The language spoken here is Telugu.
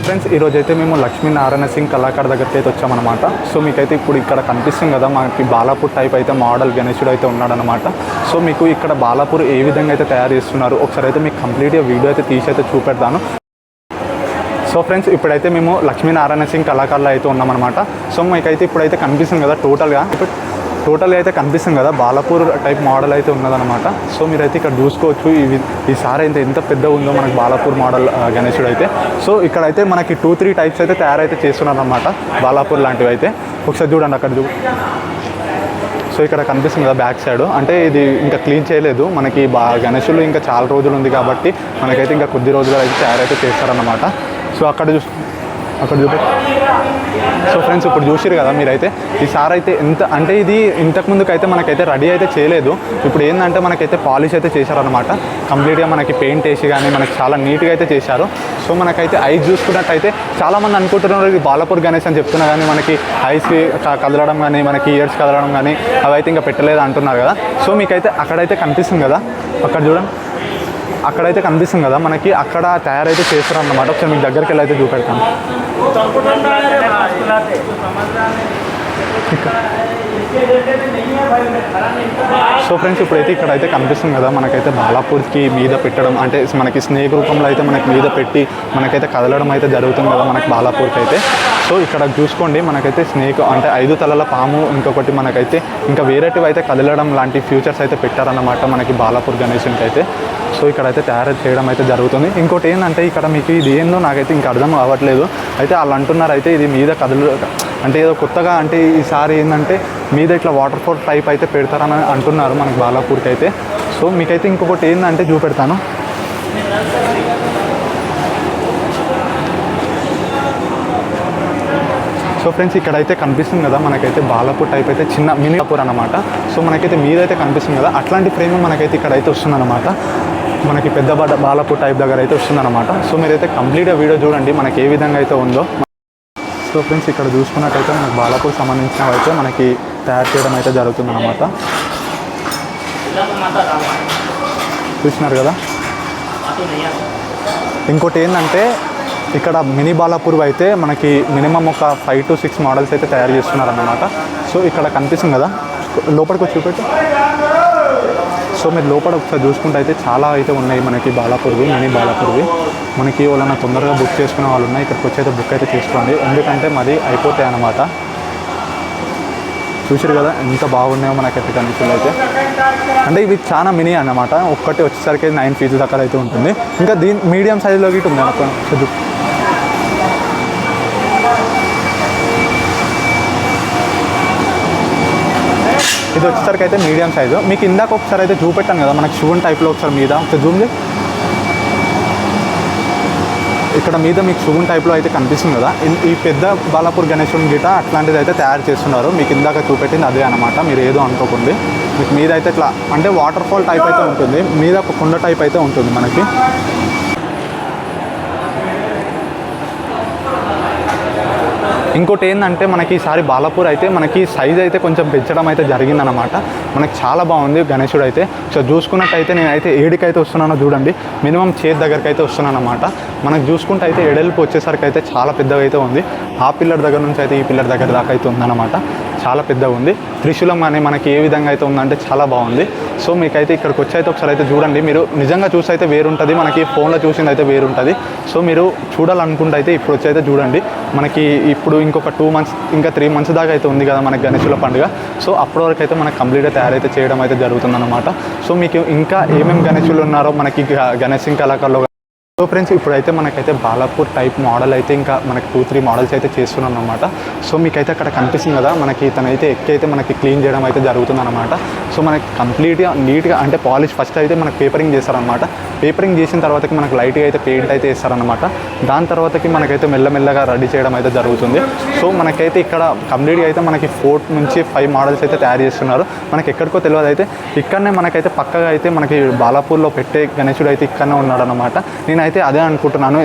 ఫ్రెండ్స్ ఈరోజైతే మేము లక్ష్మీనారాయణ సింగ్ కళాకారు దగ్గరికి అయితే వచ్చామన్నమాట. సో మీకైతే ఇప్పుడు ఇక్కడ కనిపిస్తుంది కదా, మనకి బాలాపూర్ టైప్ అయితే మోడల్ గణేశుడు అయితే ఉన్నాడనమాట. సో మీకు ఇక్కడ బాలాపూర్ ఏ విధంగా అయితే తయారు చేస్తున్నారు ఒకసారి అయితే మీకు కంప్లీట్గా వీడియో అయితే తీసి అయితే చూపెడతాను. సో ఫ్రెండ్స్ ఇప్పుడైతే మేము లక్ష్మీనారాయణ సింగ్ కళాకారులో అయితే ఉన్నామన్నమాట. సో మీకైతే ఇప్పుడైతే కనిపిస్తుంది కదా, టోటల్గా అయితే కనిపిస్తుంది కదా బాలాపూర్ టైప్ మోడల్ అయితే ఉన్నదన్నమాట. సో మీరైతే ఇక్కడ చూసుకోవచ్చు ఈసారి అయితే ఎంత పెద్దగా ఉందో మనకి బాలాపూర్ మోడల్ గణేశుడు అయితే. సో ఇక్కడైతే మనకి 2-3 టైప్స్ అయితే తయారైతే చేస్తున్నారు అనమాట బాలాపూర్ లాంటివి అయితే. ఒకసారి చూడండి అక్కడ సో ఇక్కడ కనిపిస్తుంది కదా బ్యాక్ సైడ్, అంటే ఇది ఇంకా క్లీన్ చేయలేదు మనకి గణేశులు ఇంకా చాలా రోజులు ఉంది కాబట్టి మనకైతే ఇంకా కొద్ది రోజులు అయితే తయారైతే చేస్తారన్నమాట. సో అక్కడ చూపి. సో ఫ్రెండ్స్ ఇప్పుడు చూసిరు కదా మీరైతే ఈసారి అయితే ఎంత అంటే ఇది ఇంతకుముందుకు అయితే మనకైతే రెడీ అయితే చేయలేదు. ఇప్పుడు ఏంటంటే మనకైతే పాలిష్ అయితే చేశారనమాట. కంప్లీట్గా మనకి పెయింట్ వేసి కానీ మనకి చాలా నీట్గా అయితే చేశారు. సో మనకైతే ఐస్ చూసుకున్నట్టయితే చాలామంది అనుకుంటున్నారు ఇది బాలాపూర్ గణేష్ అని చెప్తున్నా కానీ మనకి ఐస్ కదలడం కానీ మనకి ఇయర్స్ కదలడం కానీ అవైతే ఇంకా పెట్టలేదు అంటున్నారు కదా. సో మీకైతే అక్కడైతే కనిపిస్తుంది కదా, అక్కడ చూడండి, అక్కడైతే కనిపిస్తుంది కదా మనకి, అక్కడ తయారైతే చేస్తారన్నమాట. ఒకసారి మీకు దగ్గరికి వెళ్ళి అయితే చూపెడతాను. సో ఫ్రెండ్స్ ఇప్పుడైతే ఇక్కడైతే కనిపిస్తుంది కదా మనకైతే బాలాపూర్కి మీద పెట్టడం అంటే మనకి స్నేక్ రూపంలో అయితే మనకి మీద పెట్టి మనకైతే కదలడం అయితే జరుగుతుంది కదా మనకి బాలాపూర్కి అయితే. సో ఇక్కడ చూసుకోండి మనకైతే స్నేక్ అంటే 5 తలల పాము, ఇంకొకటి మనకైతే ఇంకా వేరేటివి అయితే కదలడం లాంటి ఫ్యూచర్స్ అయితే పెట్టారన్నమాట మనకి బాలాపూర్ గణేశునికి అయితే. సో ఇక్కడైతే తయారు చేయడం అయితే జరుగుతుంది. ఇంకోటి ఏంటంటే ఇక్కడ మీకు ఇది ఏందో నాకైతే ఇంకా అర్థం అవ్వట్లేదు. అయితే వాళ్ళు అంటున్నారు అయితే ఇది మీద అంటే ఏదో కొత్తగా అంటే ఈసారి ఏంటంటే మీద ఇట్లా వాటర్ ఫాల్ టైప్ అయితే పెడతారని అంటున్నారు మనకి బాలాపూర్కి అయితే. సో మీకైతే ఇంకొకటి ఏంటంటే చూపెడతాను. సో ఫ్రెండ్స్ ఇక్కడైతే కనిపిస్తుంది కదా మనకైతే బాలాపూర్ టైప్ అయితే చిన్న మినీ బాలాపూర్ అనమాట. సో మనకైతే మీదైతే కనిపిస్తుంది కదా అట్లాంటి ఫ్రేమ్ మనకైతే ఇక్కడైతే వస్తుందన్నమాట. మనకి పెద్ద బాలాపూర్ టైప్ దగ్గర అయితే వస్తుందన్నమాట. సో మీరైతే కంప్లీట్గా వీడియో చూడండి మనకి ఏ విధంగా అయితే ఉందో. సో ఫ్రెండ్స్ ఇక్కడ చూసుకున్నట్టయితే మనకి బాలాపూర్ సంబంధించినవి అయితే మనకి తయారు చేయడం అయితే జరుగుతుందన్నమాట. చూసినారు కదా. ఇంకోటి ఏంటంటే ఇక్కడ మినీ బాలాపూర్ అయితే మనకి మినిమం ఒక 5-6 మోడల్స్ అయితే తయారు చేస్తున్నారన్నమాట. సో ఇక్కడ కనిపిస్తుంది కదా, లోపలికి వచ్చి చూపెట్టి. సో మీరు లోపల ఒకసారి చూసుకుంటే అయితే చాలా అయితే ఉన్నాయి మనకి బాలాపూర్వి, మినీ బాలాపూర్వి. మనకి వాళ్ళన్నా తొందరగా బుక్ చేసుకునే వాళ్ళు ఉన్నాయి, ఇక్కడికి వచ్చి అయితే బుక్ అయితే చేసుకోండి, ఎందుకంటే మరి అయిపోతాయి అన్నమాట. చూసారు కదా ఎంత బాగున్నాయో మనకైతే కనిపిస్తుంది అయితే. అంటే ఇవి చాలా మినీ అన్నమాట. ఒక్కటి వచ్చేసరికి 9 feet దాకా అయితే ఉంటుంది. ఇంకా దీని మీడియం సైజులో గిట్ ఉంది అనుకో. ఇది వచ్చేసరికి అయితే మీడియం సైజు. మీకు ఇందాక ఒకసారి అయితే చూపెట్టాను కదా మనకి శివుని టైప్లో ఒకసారి మీద ఒకసారి జూమ్ చేయి. ఇక్కడ మీద మీకు శివుని టైప్లో అయితే కనిపిస్తుంది కదా. ఈ పెద్ద బాలాపూర్ గణేశుని గిట అట్లాంటిది అయితే తయారు చేస్తున్నారు. మీకు ఇందాక చూపెట్టింది అదే అనమాట, మీరు ఏదో అనుకోకండి. మీకు మీద అయితే ఇట్లా అంటే వాటర్ ఫాల్ టైప్ అయితే ఉంటుంది, మీద ఒక కుండ టైప్ అయితే ఉంటుంది మనకి. ఇంకోటి ఏంటంటే మనకి ఈసారి బాలాపూర్ అయితే మనకి సైజ్ అయితే కొంచెం పెంచడం అయితే జరిగిందనమాట. మనకి చాలా బాగుంది గణేశుడు అయితే. సో చూసుకున్నట్టయితే నేనైతే ఏడికైతే వస్తున్నానో చూడండి, మినిమం చేతి దగ్గరికి అయితే వస్తున్నాను అనమాట. మనకు చూసుకుంటే అయితే ఎడల్పు వచ్చేసరికి అయితే చాలా పెద్దగా అయితే ఉంది. ఆ పిల్లర్ దగ్గర నుంచి అయితే ఈ పిల్లర్ దగ్గర దాకా అయితే ఉందన్నమాట. చాలా పెద్దగా ఉంది. త్రిశూలం కానీ మనకి ఏ విధంగా అయితే ఉందంటే చాలా బాగుంది. సో మీకైతే ఇక్కడికి వచ్చి అయితే ఒకసారి అయితే చూడండి. మీరు నిజంగా చూసి అయితే వేరుంటుంది, మనకి ఫోన్లో చూసింది అయితే వేరుంటుంది. సో మీరు చూడాలనుకుంటే అయితే ఇప్పుడు వచ్చి అయితే చూడండి. మనకి ఇప్పుడు ఇంకొక 2 months ఇంకా 3 months దాకా అయితే ఉంది కదా మనకి గణేశుల పండుగ. సో అప్పటి వరకు అయితే మనకి కంప్లీట్గా తయారైతే చేయడం అయితే జరుగుతుందన్నమాట. సో మీకు ఇంకా ఏమేమి గణేశులు ఉన్నారో మనకి గణేష్ సింగ్ కళాకారులో. సో ఫ్రెండ్స్ ఇప్పుడైతే మనకైతే బాలాపూర్ టైప్ మోడల్ అయితే ఇంకా మనకి 2-3 మోడల్స్ అయితే చేస్తున్నాం అనమాట. సో మీకైతే అక్కడ కనిపిస్తుంది కదా మనకి తనైతే ఎక్కైతే మనకి క్లీన్ చేయడం అయితే జరుగుతుందన్నమాట. సో మనకి కంప్లీట్గా నీట్గా అంటే పాలిష్ ఫస్ట్ అయితే మనకి పేపరింగ్ చేస్తారనమాట. పేపరింగ్ చేసిన తర్వాతకి మనకి లైట్గా అయితే పెయింట్ అయితే వేస్తారనమాట. దాని తర్వాతకి మనకైతే మెల్లమెల్లగా రెడీ చేయడం అయితే జరుగుతుంది. సో మనకైతే ఇక్కడ కంప్లీట్గా అయితే మనకి 4 నుంచి 5 మోడల్స్ అయితే తయారు చేస్తున్నారు. మనకి ఎక్కడికో తెలియదు అయితే ఇక్కడనే మనకైతే పక్కగా అయితే మనకి బాలాపూర్లో పెట్టే గణేశుడు అయితే ఇక్కడనే ఉన్నాడు అనమాట. నేనైతే అదే అనుకుంటున్నాను.